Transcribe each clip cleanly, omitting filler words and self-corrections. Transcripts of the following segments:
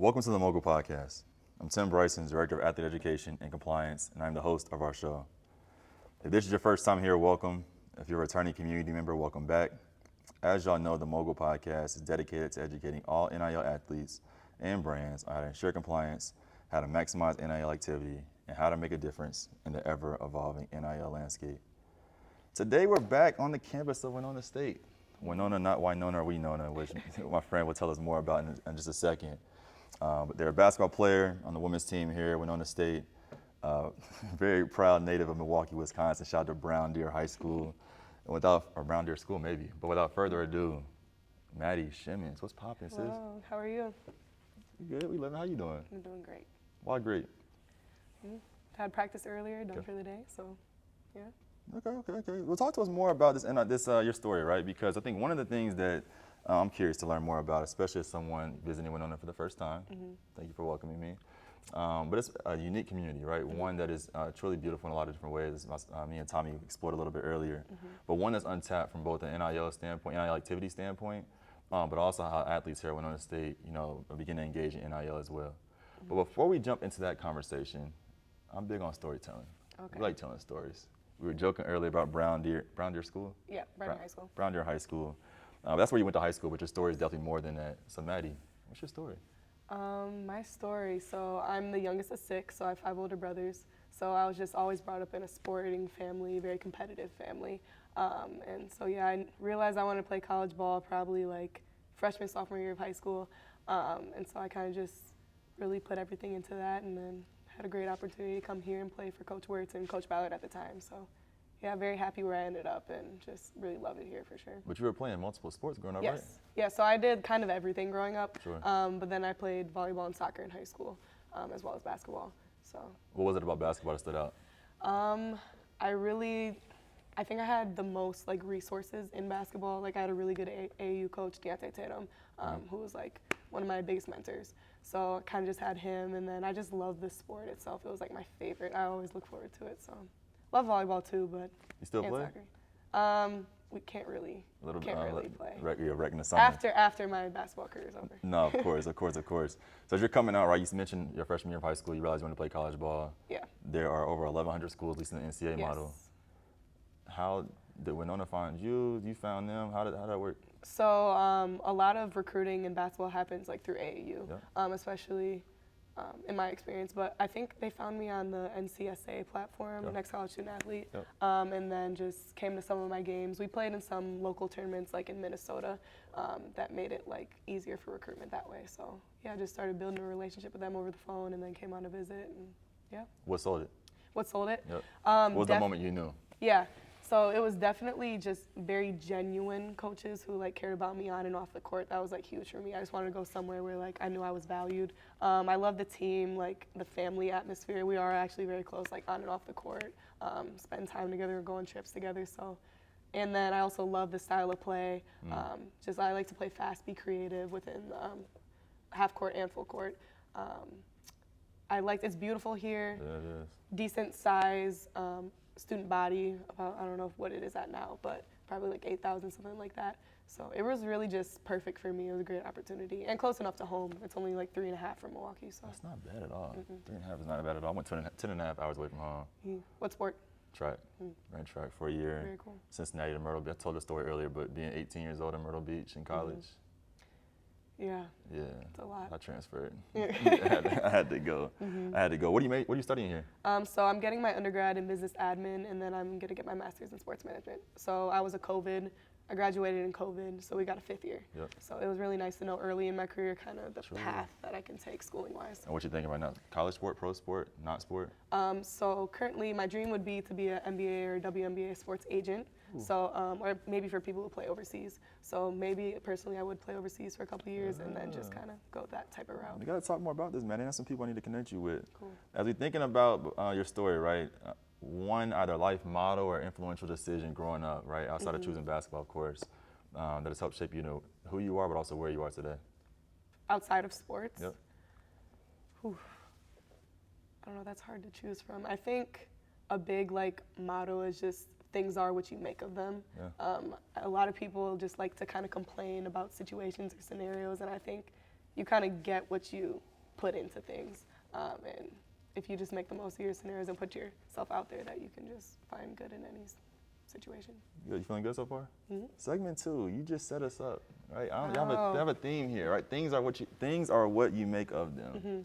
Welcome to the MOGL podcast. I'm Tim Bryson, Director of Athlete Education and Compliance, and I'm the host of our show. If this is your first time here, welcome. If you're a returning community member, welcome back. As y'all know, the MOGL podcast is dedicated to educating all NIL athletes and brands on how to ensure compliance, how to maximize NIL activity, and how to make a difference in the ever-evolving NIL landscape. Today, we're back on the campus of Winona State. Winona, not Winona or Winona, which my friend will tell us more about in just a second. But they're a basketball player on the women's team here at Winona State. Very proud native of Milwaukee, Wisconsin. Shout out to Brown Deer High School. And Brown Deer School maybe. But without further ado, Mattie, Schimenz, what's poppin', sis? Hello, how are you? Good, we living. How you doing? I'm doing great. Why great? Had practice earlier, done for the day, so yeah. Okay. Well, talk to us more about this your story, right? Because I think one of the things that I'm curious to learn more about, especially as someone visiting Winona for the first time. Thank you for welcoming me. But it's a unique community, right? One that is truly beautiful in a lot of different ways. Me and Tommy explored a little bit earlier. But one that's untapped from both an NIL standpoint, NIL activity standpoint, but also how athletes here at Winona State, begin to engage in NIL as well. But before we jump into that conversation, I'm big on storytelling. Okay. We like telling stories. We were joking earlier about Brown Deer School? Yeah, Brown Deer High School. Brown Deer High School. That's where you went to high school, but your story is definitely more than that. So Mattie, what's your story? My story, so I'm the youngest of 6, so I have 5 older brothers. So I was just always brought up in a sporting family, very competitive family. And so yeah, I realized I wanted to play college ball probably like freshman, sophomore year of high school. And so I kind of just really put everything into that, and then had a great opportunity to come here and play for Coach Wirtz and Coach Ballard at the time. So yeah, very happy where I ended up and just really love it here for sure. But you were playing multiple sports growing up, right? Yes. Yeah, so I did kind of everything growing up. Sure. But then I played volleyball and soccer in high school, as well as basketball. So. What was it about basketball that stood out? I think I had the most resources in basketball. I had a really good AAU coach, Deontay Tatum, who was one of my biggest mentors. So I kind of just had him, and then I just love the sport itself. It was my favorite. I always look forward to it. So love volleyball too, but you still play? Soccer. We can't really play. You're wrecking the summer. After my basketball career is over. No, of course. So as you're coming out, right, you mentioned your freshman year of high school, you realized you want to play college ball. Yeah. There are over 1,100 schools, at least in the NCAA model. How did Winona find you? You found them? How did that work? So a lot of recruiting in basketball happens through AAU, especially in my experience. But I think they found me on the NCSA platform, Next College Student Athlete, and then just came to some of my games. We played in some local tournaments in Minnesota that made it easier for recruitment that way. So yeah, I just started building a relationship with them over the phone, and then came on to visit, and yeah. What sold it? What sold it? Yep. What was the moment you knew? Yeah. So it was definitely just very genuine coaches who cared about me on and off the court. That was huge for me. I just wanted to go somewhere where I knew I was valued. I love the team, the family atmosphere. We are actually very close, on and off the court. Spend time together, go on trips together. So, and then I also love the style of play. I like to play fast, be creative within half court and full court. It's beautiful here. Yeah, it is. Decent size. Student body, I don't know what it is at now, but probably 8,000, something like that. So it was really just perfect for me. It was a great opportunity and close enough to home. It's only 3.5 from Milwaukee. So that's not bad at all. 3.5 is not bad at all. I went 10.5 hours away from home. What sport? Track. Ran track for a year. Very cool. Cincinnati to Myrtle Beach. I told the story earlier, but being 18 years old in Myrtle Beach in college. Yeah. Yeah. It's a lot. I transferred. I had to go. I had to go. What are you studying here? So I'm getting my undergrad in business admin, and then I'm going to get my master's in sports management. So I graduated in COVID, so we got a 5th year. Yep. So it was really nice to know early in my career kind of the path that I can take schooling-wise. And what you thinking right now? College sport, pro sport, not sport? So currently my dream would be to be an NBA or WNBA sports agent. So, or maybe for people who play overseas. So maybe personally I would play overseas for a couple of years and then just kind of go that type of route. We got to talk more about this, man. There's some people I need to connect you with. Cool. As we're thinking about your story, right? One either life model or influential decision growing up, right? Outside of choosing basketball, of course, that has helped shape who you are, but also where you are today. Outside of sports? Yep. I don't know, that's hard to choose from. I think a big motto is just things are what you make of them. Yeah. A lot of people just like to kind of complain about situations or scenarios, and I think you kind of get what you put into things. And if you just make the most of your scenarios and put yourself out there, that you can just find good in any situation. You feeling good so far? Mm-hmm. Segment 2, you just set us up, right? You have a theme here, right? Things are what you make of them. Mm-hmm.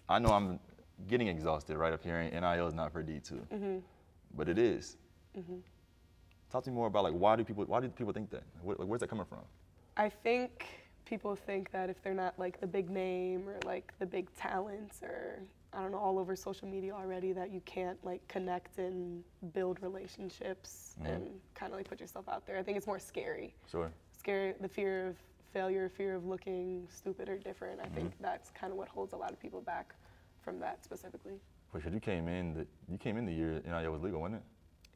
I know I'm getting exhausted, right, of hearing NIL is not for D2, Mm-hmm. but it is. Mm-hmm. Talk to me more about like why do people think that? Where's that coming from? I think people think that if they're not like the big name or like the big talents or I don't know, all over social media already, that you can't like connect and build relationships and kind of like put yourself out there. I think it's more scary. Sure. Scary, the fear of failure, fear of looking stupid or different. I think that's kind of what holds a lot of people back from that specifically. Because you came in the year NIL was legal, wasn't it?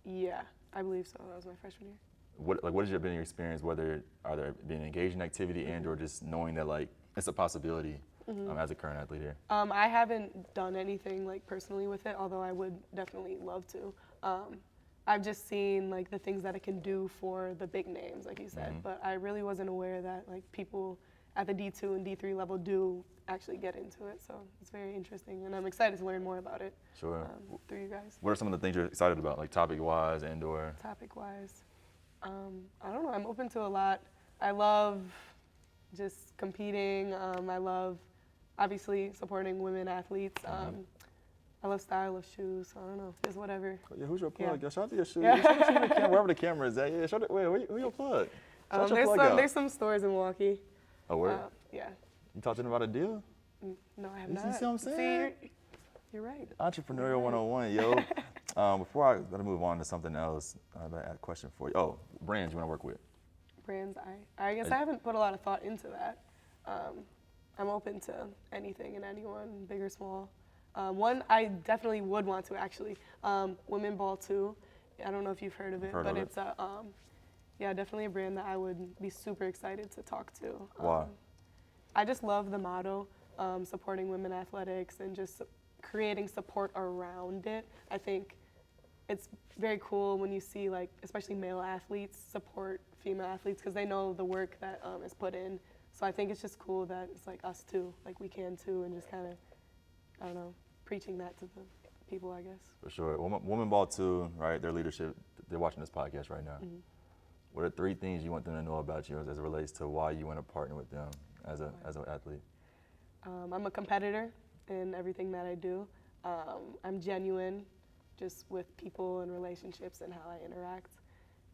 Yeah, I believe so. That was my freshman year. What has been your experience? Whether are there being engaged in activity and or just knowing that like it's a possibility as a current athlete here? I haven't done anything like personally with it, although I would definitely love to. I've just seen like the things that it can do for the big names, like you said, but I really wasn't aware that like people at the D2 and D3 level do actually get into it. So it's very interesting, and I'm excited to learn more about it. Sure. Through you guys. What are some of the things you're excited about, like topic-wise and or? Topic-wise, I don't know. I'm open to a lot. I love just competing. I love obviously supporting women athletes. I love style of shoes. So I don't know, just whatever. Yeah, who's your plug? Yeah. Yo, shout out to your shoes. Show the camera, wherever the camera is at. Yeah, who your plug? Shout your plug out. There's some stores in Milwaukee. Oh, where? Yeah. You talked to them about a deal? No, I have You not. see what I'm saying? See, you're right. Entrepreneurial 101, yo. Before I gotta move on to something else, I have a question for you. Oh, brands you want to work with? Brands, I guess I haven't put a lot of thought into that. I'm open to anything and anyone, big or small. One I definitely would want to actually, Women Ball 2. I don't know if you've heard of it, but it's definitely a brand that I would be super excited to talk to. Why? I just love the motto, supporting women athletics and just creating support around it. I think it's very cool when you see like, especially male athletes support female athletes because they know the work that is put in. So I think it's just cool that it's like us too, like we can too, and just kind of, I don't know, preaching that to the people, I guess. For sure. Women Ball 2, right? Their leadership, they're watching this podcast right now. What are 3 things you want them to know about you as it relates to why you want to partner with them as an athlete? I'm a competitor in everything that I do. I'm genuine just with people and relationships and how I interact.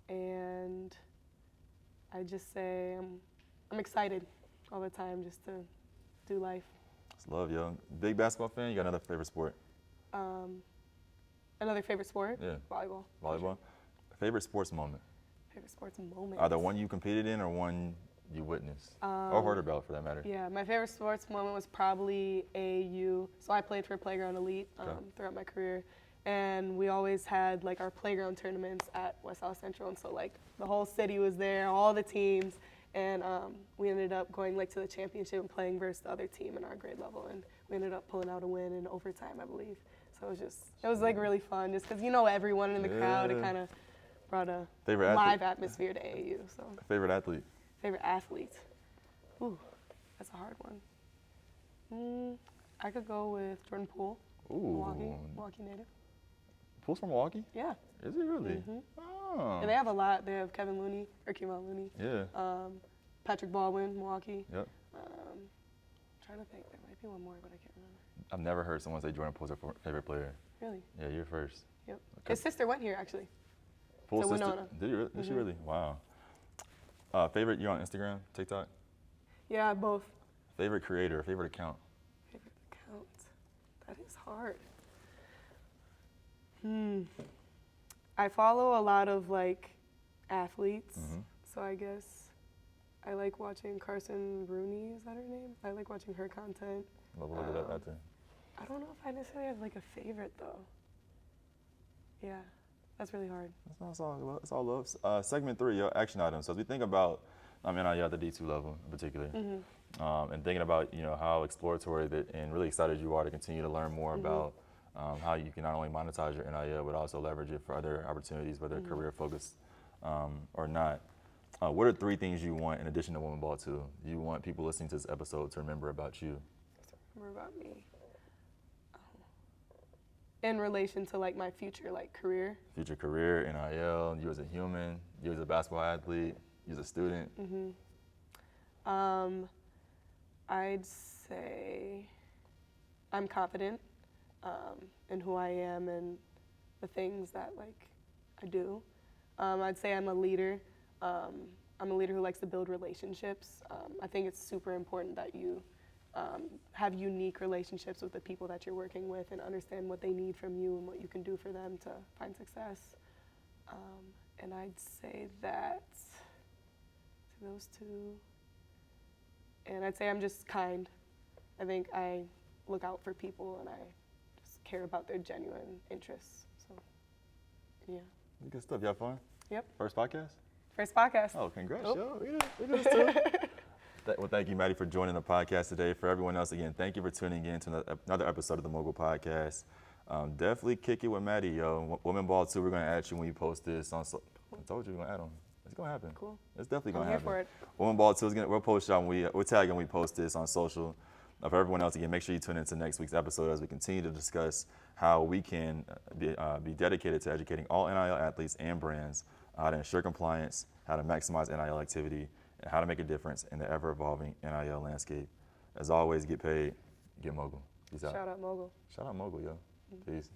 And I just say I'm excited all the time just to do life. It's love, yo. Big basketball fan? You got another favorite sport? Another favorite sport? Yeah. Volleyball. Volleyball? Sure. Favorite sports moment? Favorite sports moment. Either one you competed in or one you witnessed, or heard about for that matter. Yeah, my favorite sports moment was probably AAU. So I played for Playground Elite throughout my career. And we always had like our playground tournaments at West South Central. And so like the whole city was there, all the teams. And we ended up going like to the championship and playing versus the other team in our grade level. And we ended up pulling out a win in overtime, I believe. So it was like really fun just because you know everyone in the crowd. It kind of brought a live atmosphere to AAU. So. Favorite athlete? Favorite athlete? Ooh, that's a hard one. I could go with Jordan Poole, Milwaukee native. Poole's from Milwaukee? Yeah. Is he really? Oh. And they have a lot. They have Kevon Looney. Yeah. Patrick Baldwin, Milwaukee. Yep. I'm trying to think. There might be one more, but I can't remember. I've never heard someone say Jordan Poole's their favorite player. Really? Yeah, you're first. Yep. Okay. His sister went here, actually. Poole's sister? Winona. Did he really? Did she really? Wow. Favorite, you're on Instagram, TikTok? Yeah, both. Favorite creator, favorite account? Favorite account? That is hard. I follow a lot of like athletes, so I guess I like watching Carson Rooney, is that her name? I like watching her content. Love a little bit of that too. I don't know if I necessarily have like a favorite though. Yeah, that's really hard. That's all love. Segment 3, your action items. So as we think about, NIL at the D2 level in particular, and thinking about how exploratory and really excited you are to continue to learn more about how you can not only monetize your NIL but also leverage it for other opportunities, whether career focused or not. What are 3 things you want in addition to Women Ball 2? You want people listening to this episode to remember about you? Remember about me. In relation to like my future like career. Future career, NIL, you as a human, you as a basketball athlete, you as a student. I'd say I'm confident in who I am and the things that like I do. I'd say I'm a leader. I'm a leader who likes to build relationships. I think it's super important that you have unique relationships with the people that you're working with and understand what they need from you and what you can do for them to find success. And I'd say that to those 2. And I'd say I'm just kind. I think I look out for people and I just care about their genuine interests. So, yeah. Good stuff. You have fun? Yep. First podcast? First podcast. Oh, congrats, Oh. yo. We did this too. Well, thank you, Mattie, for joining the podcast today. For everyone else, again, thank you for tuning in to another episode of the MOGL podcast. Definitely kick it with Mattie, yo. Women Ball 2, we're going to add you when you post this on. I told you we're going to add them. It's going to happen. Cool. It's definitely going I'm to here happen. for it. Women Ball 2, we'll post y'all when we'll tag when we post this on social. For everyone else, again, make sure you tune into next week's episode as we continue to discuss how we can be dedicated to educating all NIL athletes and brands how to ensure compliance, how to maximize NIL activity, and how to make a difference in the ever-evolving NIL landscape. As always, get paid, get MOGL. Peace out. Shout out MOGL. Shout out MOGL, yo. Peace.